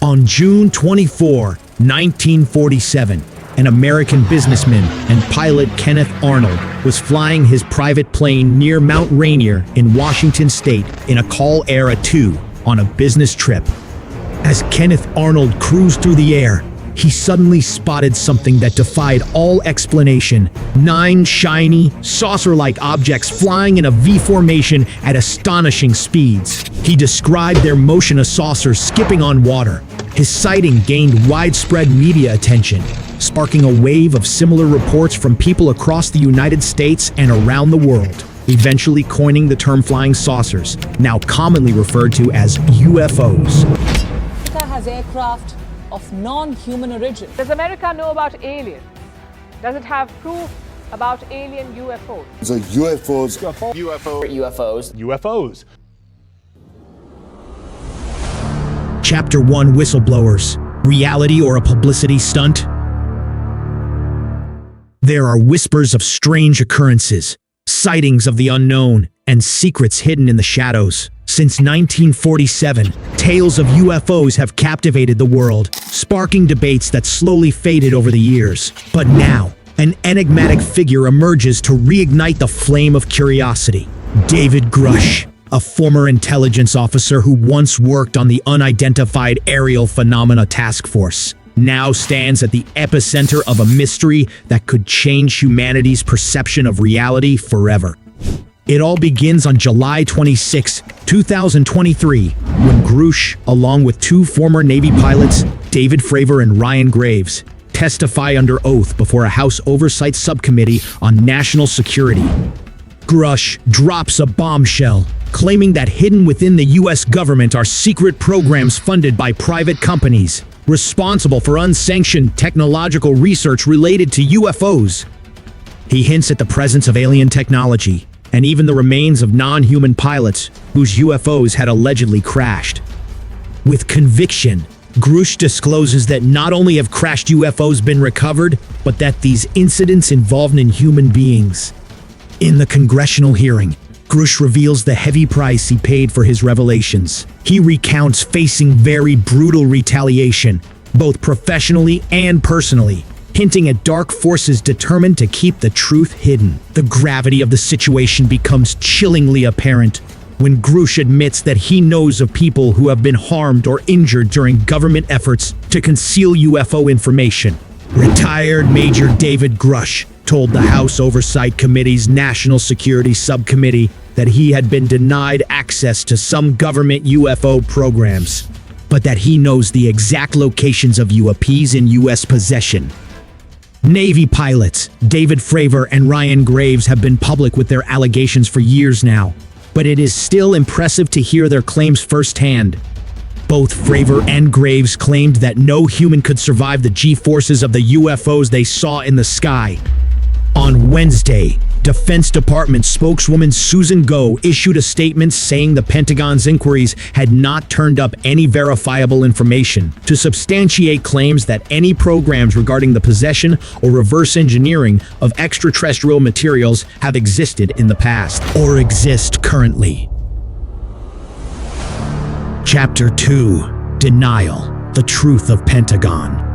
On June 24, 1947, an American businessman and pilot Kenneth Arnold was flying his private plane near Mount Rainier in Washington state in a Call Era 2 on a business trip. As Kenneth Arnold cruised through the air, he suddenly spotted something that defied all explanation. 9 shiny, saucer-like objects flying in a V formation at astonishing speeds. He described their motion as saucers skipping on water. His sighting gained widespread media attention, sparking a wave of similar reports from people across the United States and around the world, eventually coining the term flying saucers, now commonly referred to as UFOs. America has aircraft of non-human origin. Does America know about aliens? Does it have proof about alien UFOs? So UFOs. UFOs. Chapter 1: Whistleblowers. Reality or a publicity stunt? There are whispers of strange occurrences, sightings of the unknown, and secrets hidden in the shadows. Since 1947, tales of UFOs have captivated the world, sparking debates that slowly faded over the years. But now, an enigmatic figure emerges to reignite the flame of curiosity. David Grusch, a former intelligence officer who once worked on the Unidentified Aerial Phenomena Task Force, now stands at the epicenter of a mystery that could change humanity's perception of reality forever. It all begins on July 26, 2023, when Grusch, along with 2 former Navy pilots, David Fravor and Ryan Graves, testify under oath before a House Oversight Subcommittee on National Security. Grusch drops a bombshell, claiming that hidden within the U.S. government are secret programs funded by private companies, responsible for unsanctioned technological research related to UFOs. He hints at the presence of alien technology, and even the remains of non-human pilots whose UFOs had allegedly crashed. With conviction, Grusch discloses that not only have crashed UFOs been recovered, but that these incidents involved inhuman beings. In the congressional hearing, Grusch reveals the heavy price he paid for his revelations. He recounts facing very brutal retaliation, both professionally and personally, hinting at dark forces determined to keep the truth hidden. The gravity of the situation becomes chillingly apparent when Grusch admits that he knows of people who have been harmed or injured during government efforts to conceal UFO information. Retired Major David Grusch told the House Oversight Committee's National Security Subcommittee that he had been denied access to some government UFO programs, but that he knows the exact locations of UAPs in U.S. possession. Navy pilots David Fravor and Ryan Graves have been public with their allegations for years now, but it is still impressive to hear their claims firsthand. Both Fravor and Graves claimed that no human could survive the G-forces of the UFOs they saw in the sky. On Wednesday, Defense Department spokeswoman Susan Goh issued a statement saying the Pentagon's inquiries had not turned up any verifiable information to substantiate claims that any programs regarding the possession or reverse engineering of extraterrestrial materials have existed in the past or exist currently. Chapter 2: Denial, the Truth of Pentagon.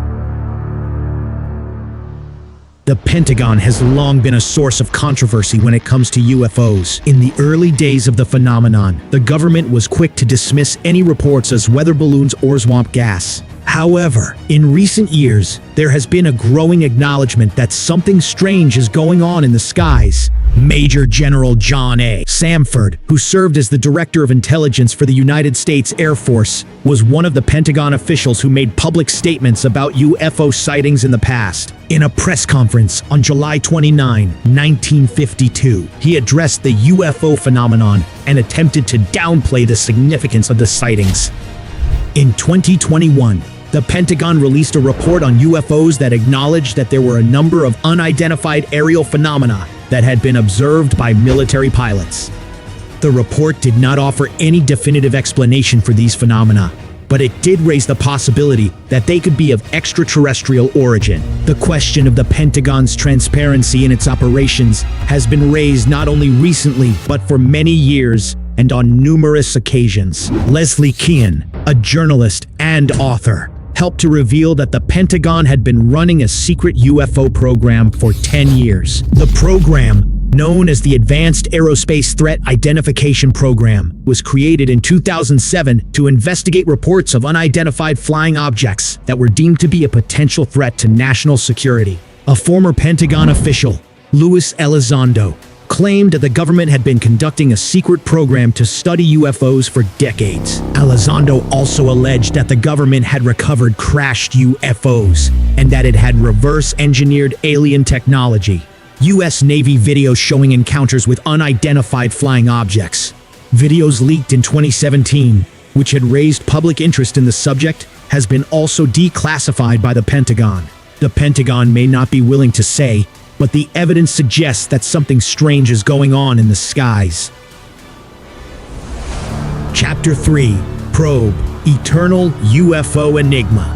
The Pentagon has long been a source of controversy when it comes to UFOs. In the early days of the phenomenon, the government was quick to dismiss any reports as weather balloons or swamp gas. However, in recent years, there has been a growing acknowledgement that something strange is going on in the skies. Major General John A. Samford, who served as the Director of Intelligence for the United States Air Force, was one of the Pentagon officials who made public statements about UFO sightings in the past. In a press conference on July 29, 1952, he addressed the UFO phenomenon and attempted to downplay the significance of the sightings. In 2021, the Pentagon released a report on UFOs that acknowledged that there were a number of unidentified aerial phenomena that had been observed by military pilots. The report did not offer any definitive explanation for these phenomena, but it did raise the possibility that they could be of extraterrestrial origin. The question of the Pentagon's transparency in its operations has been raised not only recently, but for many years. and on numerous occasions. Leslie Kean, a journalist and author, helped to reveal that the Pentagon had been running a secret UFO program for 10 years. The program, known as the Advanced Aerospace Threat Identification Program, was created in 2007 to investigate reports of unidentified flying objects that were deemed to be a potential threat to national security. A former Pentagon official, Luis Elizondo, claimed that the government had been conducting a secret program to study UFOs for decades. Elizondo also alleged that the government had recovered crashed UFOs and that it had reverse-engineered alien technology. U.S. Navy videos showing encounters with unidentified flying objects. Videos leaked in 2017, which had raised public interest in the subject, has been also declassified by the Pentagon. The Pentagon may not be willing to say, but the evidence suggests that something strange is going on in the skies. Chapter 3: Probe: Eternal UFO Enigma.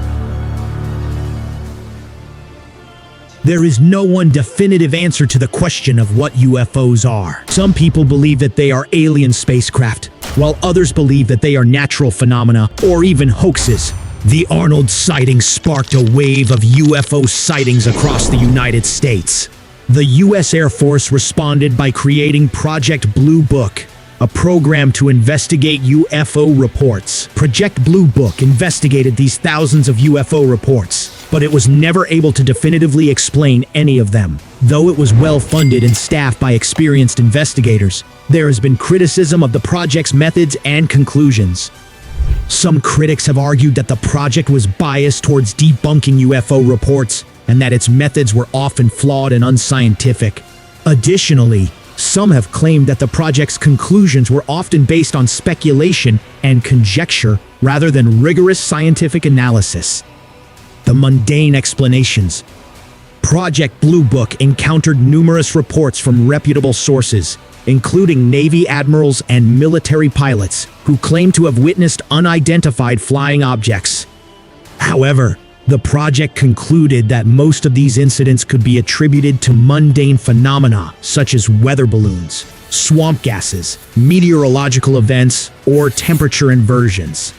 There is no one definitive answer to the question of what UFOs are. Some people believe that they are alien spacecraft, while others believe that they are natural phenomena or even hoaxes. The Arnold sighting sparked a wave of UFO sightings across the United States. The U.S. Air Force responded by creating Project Blue Book, a program to investigate UFO reports. Project Blue Book investigated these thousands of UFO reports, but it was never able to definitively explain any of them. Though it was well-funded and staffed by experienced investigators, there has been criticism of the project's methods and conclusions. Some critics have argued that the project was biased towards debunking UFO reports and that its methods were often flawed and unscientific. Additionally, some have claimed that the project's conclusions were often based on speculation and conjecture rather than rigorous scientific analysis. The mundane explanations. Project Blue Book encountered numerous reports from reputable sources, including Navy admirals and military pilots, who claim to have witnessed unidentified flying objects. However, the project concluded that most of these incidents could be attributed to mundane phenomena such as weather balloons, swamp gases, meteorological events, or temperature inversions.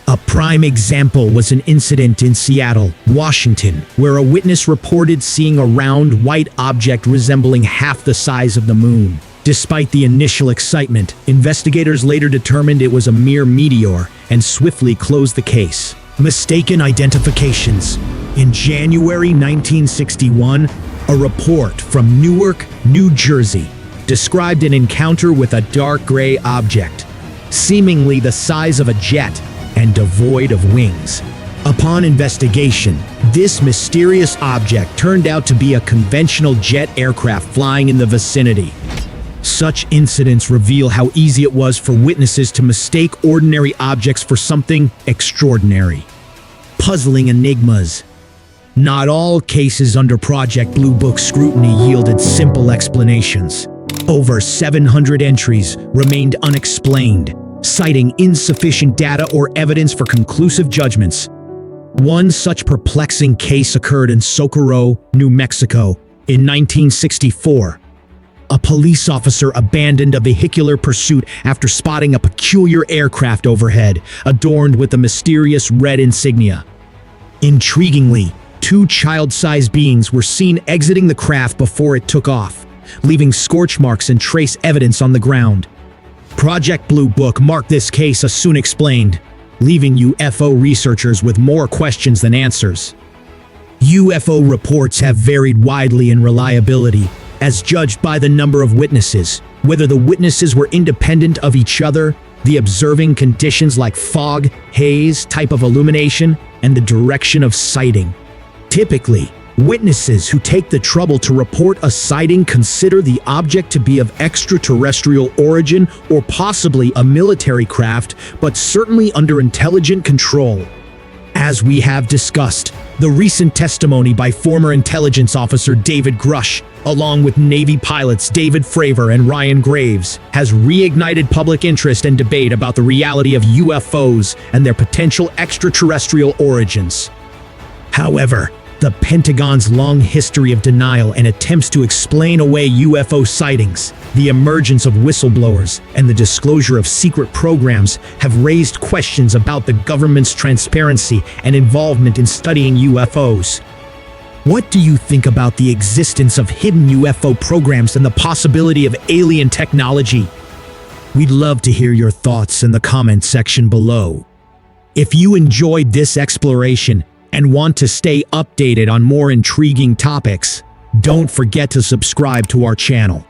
A prime example was an incident in Seattle, Washington, where a witness reported seeing a round white object resembling half the size of the moon. Despite the initial excitement, investigators later determined it was a mere meteor and swiftly closed the case. Mistaken identifications. In January 1961, a report from Newark, New Jersey, described an encounter with a dark gray object, seemingly the size of a jet and devoid of wings. Upon investigation, this mysterious object turned out to be a conventional jet aircraft flying in the vicinity. Such incidents reveal how easy it was for witnesses to mistake ordinary objects for something extraordinary. Puzzling enigmas. Not all cases under Project Blue Book scrutiny yielded simple explanations. Over 700 entries remained unexplained, citing insufficient data or evidence for conclusive judgments. One such perplexing case occurred in Socorro, New Mexico, in 1964. A police officer abandoned a vehicular pursuit after spotting a peculiar aircraft overhead, adorned with a mysterious red insignia. Intriguingly, two child-sized beings were seen exiting the craft before it took off, leaving scorch marks and trace evidence on the ground. Project Blue Book marked this case as soon explained, leaving UFO researchers with more questions than answers. UFO reports have varied widely in reliability, as judged by the number of witnesses, whether the witnesses were independent of each other, the observing conditions like fog, haze, type of illumination, and the direction of sighting. Typically, witnesses who take the trouble to report a sighting consider the object to be of extraterrestrial origin or possibly a military craft, but certainly under intelligent control. As we have discussed, the recent testimony by former intelligence officer David Grusch, along with Navy pilots David Fravor and Ryan Graves, has reignited public interest and debate about the reality of UFOs and their potential extraterrestrial origins. However, The Pentagon's long history of denial and attempts to explain away UFO sightings, the emergence of whistleblowers, and the disclosure of secret programs have raised questions about the government's transparency and involvement in studying UFOs. What do you think about the existence of hidden UFO programs and the possibility of alien technology? We'd love to hear your thoughts in the comment section below. If you enjoyed this exploration and want to stay updated on more intriguing topics, don't forget to subscribe to our channel.